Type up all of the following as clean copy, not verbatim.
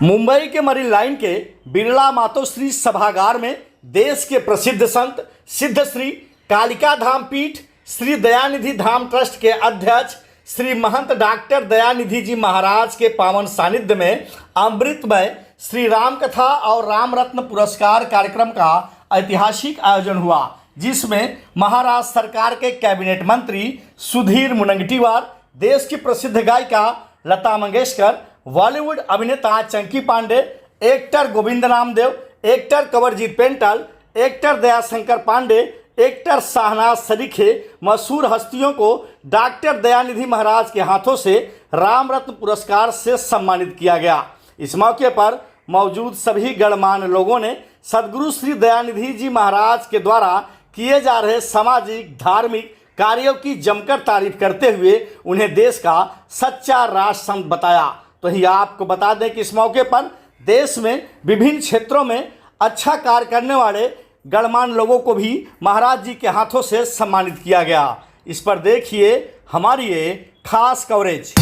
मुंबई के marine line के बिरला मातोश्री सभागार में देश के प्रसिद्ध संत सिद्ध श्री कालिका धाम पीठ श्री दयानिधि धाम ट्रस्ट के अध्यक्ष श्री महंत डॉक्टर दयानिधि जी महाराज के पावन सानिध्य में अमृतमय श्री राम कथा और राम रत्न पुरस्कार कार्यक्रम का ऐतिहासिक आयोजन हुआ, जिसमें महाराष्ट्र सरकार के कैबिनेट मंत्री सुधीर मुनगंटीवार, देश की प्रसिद्ध गायिका लता मंगेशकर, बॉलीवुड अभिनेता Chunky Pandey, actor Govind Namdev, actor Kanwarjeet Paintal, actor Dayashankar Pandey, actor Shahnaz सरीखे मशहूर हस्तियों को डॉक्टर दयानिधि महाराज के हाथों से राम रत्न पुरस्कार से सम्मानित किया गया। इस मौके पर मौजूद सभी गणमान्य लोगों ने सद्गुरु श्री दयानिधि जी महाराज के द्वारा किए जा रहे सामाजिक धार्मिक कार्यों की जमकर तारीफ करते हुए उन्हें देश का सच्चा राष्ट्र संत बताया। तो ही आपको बता दें कि इस मौके पर देश में विभिन्न क्षेत्रों में अच्छा कार्य करने वाले गणमान्य लोगों को भी महाराज जी के हाथों से सम्मानित किया गया। इस पर देखिए हमारी ये खास कवरेज।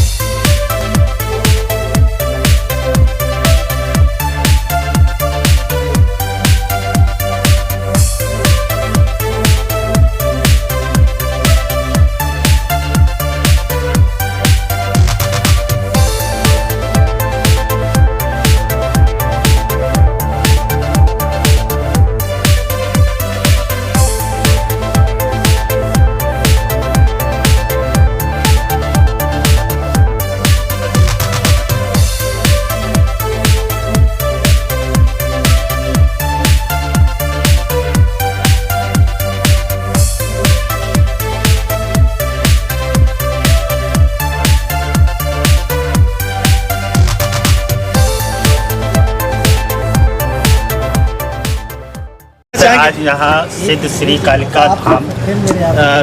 आज यहाँ सिद्ध श्री कालिका धाम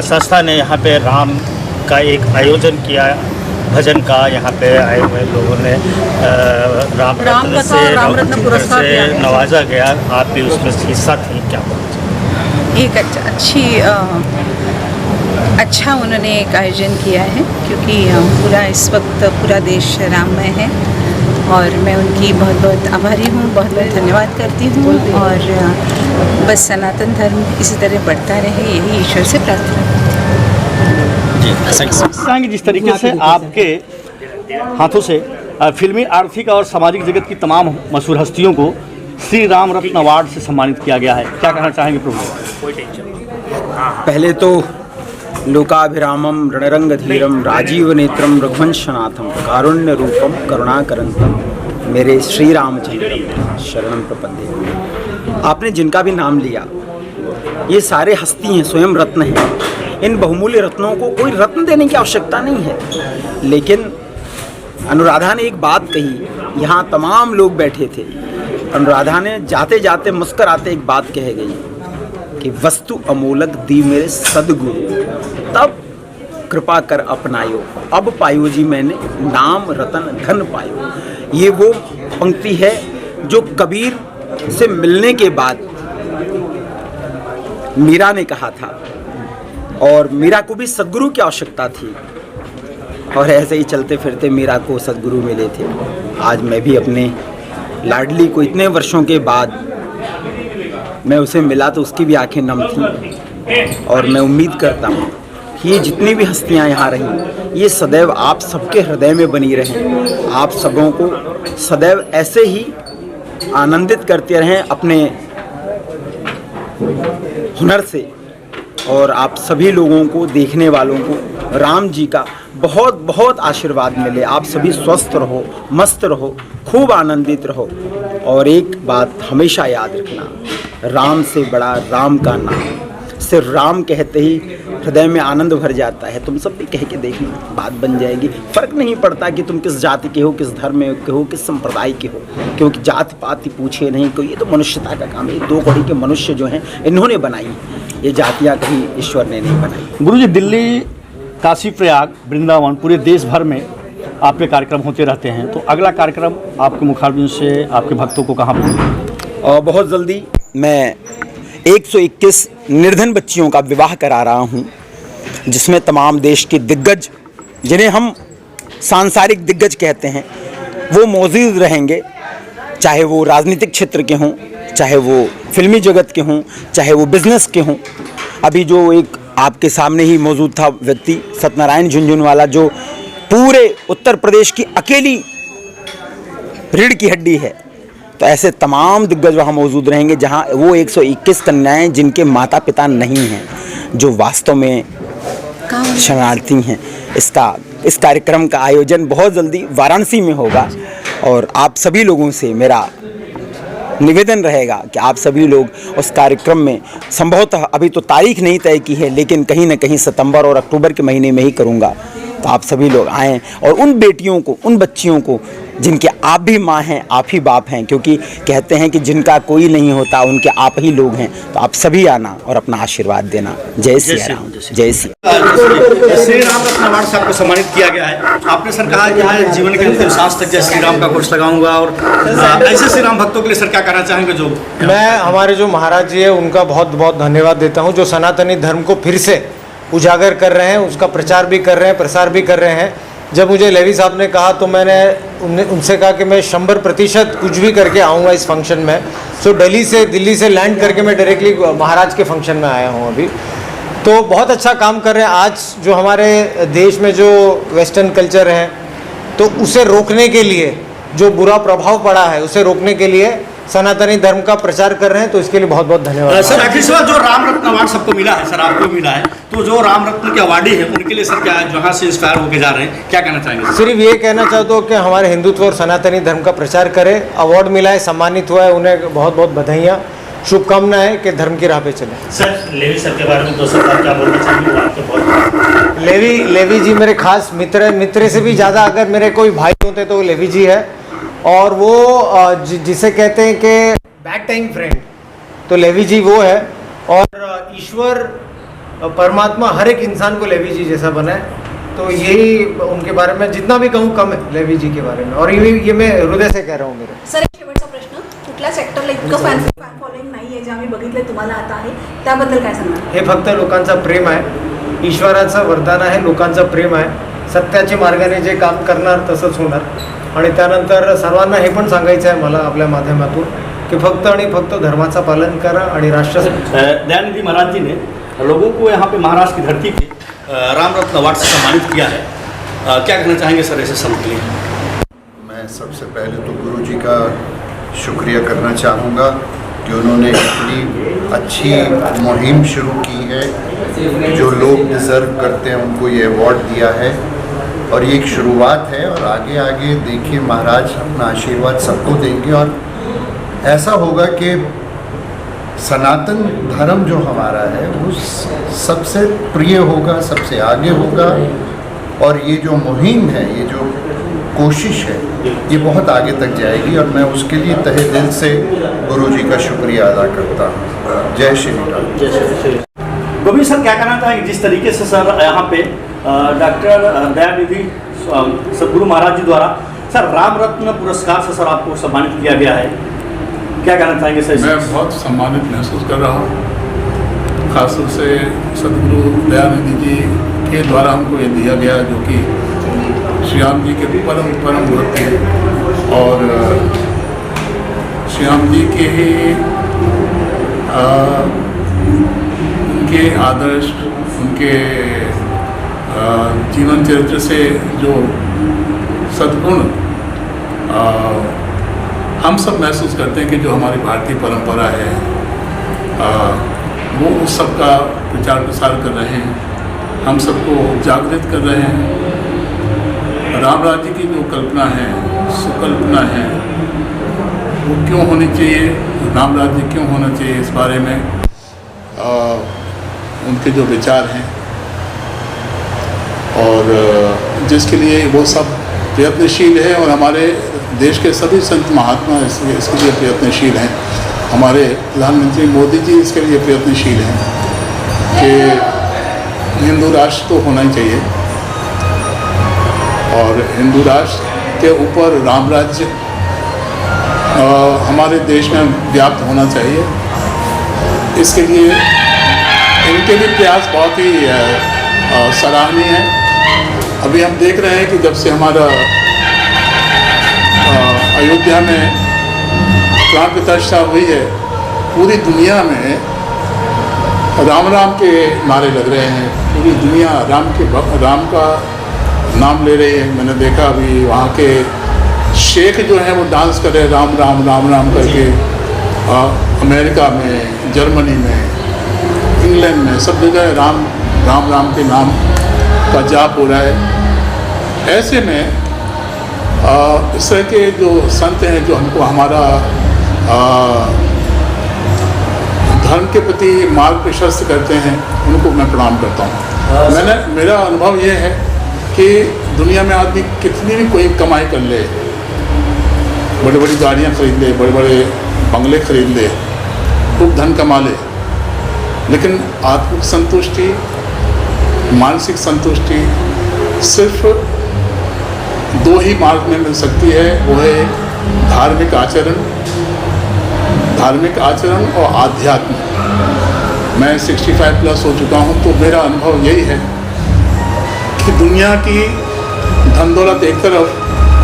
संस्था ने यहाँ पे राम का एक आयोजन किया, भजन का। यहाँ पे आए हुए लोगों ने राम रत्न से नवाजा गया। आप भी उसमें हिस्सा थी, क्या बोलते? एक अच्छा उन्होंने एक आयोजन किया है, क्योंकि पूरा इस वक्त पूरा देश राममय है और मैं उनकी बहुत बहुत आभारी हूँ, बहुत बहुत धन्यवाद करती हूँ। और बस सनातन धर्म इसी तरह बढ़ता रहे, यही ईश्वर से प्रार्थना करती हूँ। जिस तरीके से आपके हाथों से फिल्मी, आर्थिक और सामाजिक जगत की तमाम मशहूर हस्तियों को श्री राम रत्न अवार्ड से सम्मानित किया गया है, क्या कहना चाहेंगे प्रभु? पहले तो लोकाभिरामम रणरंगधीरम राजीव नेत्रम रघुवंशनाथम कारुण्य रूपम करुणाकरंतम मेरे श्री रामचंद्रम शरणम प्रपद्ये। आपने जिनका भी नाम लिया, ये सारे हस्ती हैं, स्वयं रत्न हैं। इन बहुमूल्य रत्नों को कोई रत्न देने की आवश्यकता नहीं है। लेकिन अनुराधा ने एक बात कही, यहाँ तमाम लोग बैठे थे। अनुराधा ने जाते जाते मुस्कुराते एक बात कह गई कि वस्तु अमोलक दी मेरे सदगुरु, तब कृपा कर अपनायो, अब पायो जी मैंने नाम रतन धन पायो। ये वो पंक्ति है जो कबीर से मिलने के बाद मीरा ने कहा था, और मीरा को भी सद्गुरु की आवश्यकता थी। और ऐसे ही चलते फिरते मीरा को सद्गुरु मिले थे। आज मैं भी अपने लाडली को इतने वर्षों के बाद मैं उसे मिला तो उसकी भी आंखें नम थीं। और मैं उम्मीद करता हूँ कि ये जितनी भी हस्तियाँ यहाँ रहीं, ये सदैव आप सबके हृदय में बनी रहें। आप सबों को सदैव ऐसे ही आनंदित करते रहें अपने हुनर से। और आप सभी लोगों को, देखने वालों को राम जी का बहुत बहुत आशीर्वाद मिले। आप सभी स्वस्थ रहो, मस्त रहो, खूब आनंदित रहो। और एक बात हमेशा याद रखना, राम से बड़ा राम का नाम। सिर्फ राम कहते ही हृदय में आनंद भर जाता है। तुम सब भी कह के देखना, बात बन जाएगी। फर्क नहीं पड़ता कि तुम किस जाति के हो, किस धर्म के हो, किस संप्रदाय के हो, क्योंकि जाति पाति पूछे नहीं कोई। ये तो मनुष्यता का काम है। दो कड़ी के मनुष्य जो हैं इन्होंने बनाई, ये जातियाँ कहीं ईश्वर ने नहीं बनाई। गुरु जी, दिल्ली, काशी, प्रयाग, वृंदावन, पूरे देश भर में आपके कार्यक्रम होते रहते हैं, तो अगला कार्यक्रम आपके मुखारबिंद से आपके भक्तों को कहाँ पर? और बहुत जल्दी मैं 121 निर्धन बच्चियों का विवाह करा रहा हूँ, जिसमें तमाम देश के दिग्गज, जिन्हें हम सांसारिक दिग्गज कहते हैं, वो मौजूद रहेंगे। चाहे वो राजनीतिक क्षेत्र के हों, चाहे वो फिल्मी जगत के हों, चाहे वो बिजनेस के हों। अभी जो एक आपके सामने ही मौजूद था व्यक्ति सत्यनारायण झुनझुनवाला, जो पूरे उत्तर प्रदेश की अकेली रीढ़ की हड्डी है। तो ऐसे तमाम दिग्गज वहाँ मौजूद रहेंगे, जहाँ वो 121 कन्याएं जिनके माता पिता नहीं हैं, जो वास्तव में शरणार्थी हैं। इस कार्यक्रम का आयोजन बहुत जल्दी वाराणसी में होगा और आप सभी लोगों से मेरा निवेदन रहेगा कि आप सभी लोग उस कार्यक्रम में, संभवतः अभी तो तारीख नहीं तय की है, लेकिन कहीं ना कहीं सितंबर और अक्टूबर के महीने में ही करूँगा, तो आप सभी लोग आएँ और उन बेटियों को, उन बच्चियों को जिनके आप भी माँ हैं, आप ही बाप हैं, क्योंकि कहते हैं कि जिनका कोई नहीं होता उनके आप ही लोग हैं। तो आप सभी आना और अपना आशीर्वाद देना। जय सिया राम, जय सिया। श्री राम रत्न अवार्ड से आपको सम्मानित किया गया है। आपने सर कहा कि हाँ, जीवन के अंतिम सांस तक जय श्री राम का घोष लगाऊंगा, और ऐसे श्री राम भक्तों के लिए सर क्या कहना चाहेंगे? जो मैं हमारे जो महाराज जी है उनका बहुत बहुत धन्यवाद देता हूँ, जो सनातनी धर्म को फिर से उजागर कर रहे हैं, उसका प्रचार भी कर रहे हैं, प्रसार भी कर रहे हैं। जब मुझे लेवी साहब ने कहा तो मैंने उनसे कहा कि मैं 100% कुछ भी करके आऊँगा इस फंक्शन में। सो दिल्ली से लैंड करके मैं डायरेक्टली महाराज के फंक्शन में आया हूँ अभी। तो बहुत अच्छा काम कर रहे हैं। आज जो हमारे देश में जो वेस्टर्न कल्चर है, तो उसे रोकने के लिए, जो बुरा प्रभाव पड़ा है उसे रोकने के लिए सनातनी धर्म का प्रचार कर रहे हैं। तो इसके लिए बहुत बहुत धन्यवाद। सर आखिर सवाल, जो राम रत्न अवार्ड सबको मिला है, सर आपको मिला है, तो जो राम रत्न के अवार्डी हैं उनके लिए सर क्या, जहाँ से इंस्पायर होकर जा रहे हैं, क्या कहना चाहेंगे? सिर्फ ये कहना चाहता हूँ कि हमारे हिंदुत्व और सनातनी धर्म का प्रचार करें। अवार्ड मिला है, सम्मानित हुआ है, उन्हें बहुत बहुत बधाइयाँ, शुभकामनाएं कि धर्म की राह पे चले। सर लेवी सर के बारे में दो शब्द क्या बोलना चाहेंगे? वो आपके बहुत लेवी जी मेरे खास मित्र है। मित्र से भी ज़्यादा अगर मेरे कोई भाई होते तो वो लेवी जी है, और वो जिसे कहते हैं कि बैक टाइम फ्रेंड, तो लेवी जी वो है। और ईश्वर परमात्मा हर एक इंसान को लेवी जी जैसा बनाए। तो यही उनके बारे में जितना भी कहूँ कम है लेवी जी के बारे में, और ये मैं हृदय से कह रहा हूँ मेरे। सर एक शेवटचा प्रश्न, कुठल्या सेक्टरला इतकं फॅन फॉलोइंग नाही आहे जे आम्ही बघितले तुम्हाला आता आहे, त्याबद्दल काय सांगणार? हे फक्त लोकांचा प्रेम आहे, ईश्वराचं वरदान आहे, लोकांचं प्रेम आहे। सत्याच्या मार्गाने जे काम करणार तसंच होणार। आणि त्यानंतर सर्वांना हे पण सांगायचं आहे मला आपल्या माध्यमातून कि फक्त आणि फक्त धर्माचं पालन करा आणि राष्ट्र। दयानिधि महाराज जी ने लोगों को यहाँ पे महाराष्ट्र की धरती पे राम रत्न अवार्ड से सम्मानित किया है, क्या कहना चाहेंगे सर ऐसे समय के लिए? मैं सबसे पहले तो गुरु जी का शुक्रिया करना चाहूँगा कि उन्होंने इतनी अच्छी मुहिम शुरू की है। जो लोग डिज़र्व करते हैं उनको ये अवार्ड दिया है, और ये एक शुरुआत है, और आगे आगे देखिए महाराज अपना आशीर्वाद सबको देंगे, और ऐसा होगा कि सनातन धर्म जो हमारा है वो सबसे प्रिय होगा, सबसे आगे होगा, और ये जो मुहिम है, ये जो कोशिश है, ये बहुत आगे तक जाएगी, और मैं उसके लिए तहे दिल से गुरु जी का शुक्रिया अदा करता हूँ। जय श्री राम। जय श्री राम। गोविंद सर क्या कहना चाहेंगे, जिस तरीके से सर यहाँ पे डॉक्टर दयानिधि सदगुरु महाराज जी द्वारा सर राम रत्न पुरस्कार से सर आपको सम्मानित किया गया है, क्या कहना चाहेंगे सर? मैं बहुत सम्मानित महसूस कर रहा हूँ, खासतौर से सदगुरु दयानिधि जी के द्वारा हमको ये दिया गया, जो कि श्री राम जी के परम भक्त हैं, और श्री राम जी के ही उनके आदर्श, उनके जीवन चरित्र से जो सद्गुण हम सब महसूस करते हैं कि जो हमारी भारतीय परंपरा है, वो उस सब का प्रचार प्रसार कर रहे हैं, हम सबको जागृत कर रहे हैं। राम राज्य की जो कल्पना है, सुकल्पना है, वो क्यों होनी चाहिए, राम राज्य क्यों होना चाहिए, इस बारे में उनके जो विचार हैं, और जिसके लिए वो सब प्रयत्नशील है, और हमारे देश के सभी संत महात्मा इसके लिए प्रयत्नशील हैं। हमारे प्रधानमंत्री मोदी जी इसके लिए प्रयत्नशील हैं कि हिंदू राष्ट्र तो होना ही चाहिए, और हिंदू राष्ट्र के ऊपर राम राज्य हमारे देश में व्याप्त होना चाहिए। इसके लिए इनके भी प्रयास बहुत ही सराहनीय है। अभी हम देख रहे हैं कि जब से हमारा अयोध्या में प्राण प्रतिष्ठा हुई है, पूरी दुनिया में राम राम के नारे लग रहे हैं। पूरी दुनिया राम का नाम ले रही है। मैंने देखा अभी वहाँ के शेख जो हैं वो डांस कर रहे हैं राम राम राम राम करके। अमेरिका में, जर्मनी में, इंग्लैंड में, सब जगह राम राम राम के नाम का जाप हो रहा है। ऐसे में इस तरह के जो संत हैं जो हमको हमारा धर्म के प्रति मार्ग प्रशस्त करते हैं, उनको मैं प्रणाम करता हूँ। मेरा अनुभव ये है कि दुनिया में आदमी कितनी भी कोई कमाई कर ले, बड़ी बड़ी गाड़ियाँ खरीद ले, बड़े बड़े बंगले खरीद ले, खूब धन कमा ले, लेकिन आत्मिक संतुष्टि, मानसिक संतुष्टि सिर्फ दो ही मार्ग में मिल सकती है। वो है धार्मिक आचरण और आध्यात्म। मैं 65 प्लस हो चुका हूँ, तो मेरा अनुभव यही है कि दुनिया की धन दौलत एक तरफ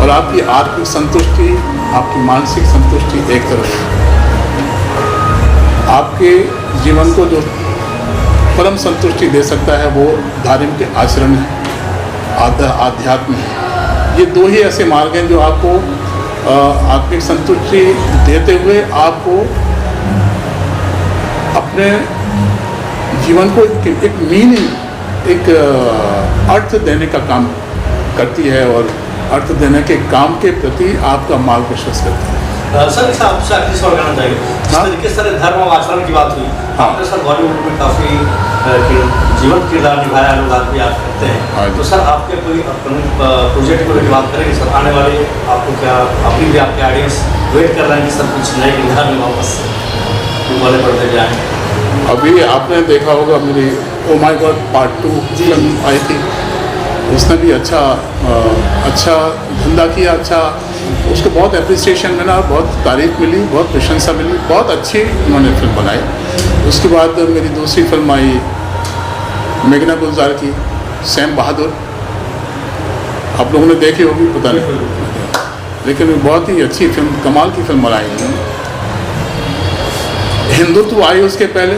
और आपकी आत्मिक संतुष्टि, आपकी मानसिक संतुष्टि एक तरफ। आपके जीवन को जो परम संतुष्टि दे सकता है वो धार्मिक आचरण है, आध्यात्म है। ये दो ही ऐसे मार्ग हैं जो आपको आत्मिक संतुष्टि देते हुए आपको अपने जीवन को एक मीनिंग, एक अर्थ देने का काम करती है और अर्थ देने के काम के प्रति आपका मार्ग प्रशस्त करती है। सर इस आपसे आखिरी सवाल करना चाहिए। जिस तरीके से धर्म और आचरण की बात हुई, आपने सर बॉलीवुड में काफ़ी जीवंत किरदार निभाया, लोग आज भी याद करते हैं। तो सर आपके कोई प्रोजेक्ट को बात करेंगे सर? आने वाले आपको क्या, अभी भी आपके ऑडियंस वेट कर रहे हैं कि सर कुछ नए किरदार में वापस वाले पड़ते जाएँ? अभी आपने देखा होगा मेरी oh my god part 2 film आई थी, उसने भी अच्छा धंधा किया, उसको बहुत अप्रिसिएशन मिला, बहुत तारीफ मिली, बहुत प्रशंसा मिली, बहुत अच्छी उन्होंने फिल्म बनाई। उसके बाद मेरी दूसरी फिल्म आई मेघना गुलजार की, सैम बहादुर। आप लोगों ने देखी होगी पता नहीं, लेकिन बहुत ही अच्छी फिल्म, कमाल की फिल्म बनाई उन्होंने। हिंदुत्व आई उसके पहले।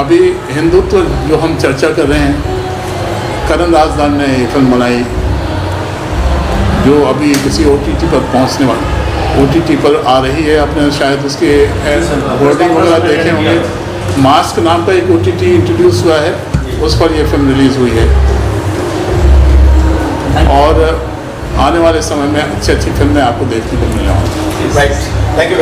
अभी हिंदुत्व जो हम चर्चा कर रहे हैं, करण राजदान ने ये फिल्म बनाई जो अभी किसी OTT पर पहुंचने वाली, OTT पर आ रही है। आपने शायद उसके वर्डिंग वगैरह देखे होंगे। मास्क नाम का एक OTT इंट्रोड्यूस हुआ है, उस पर यह फिल्म रिलीज़ हुई है। और आने वाले समय में अच्छी फिल्में आपको देखने को मिलने वाली। Right, thank you.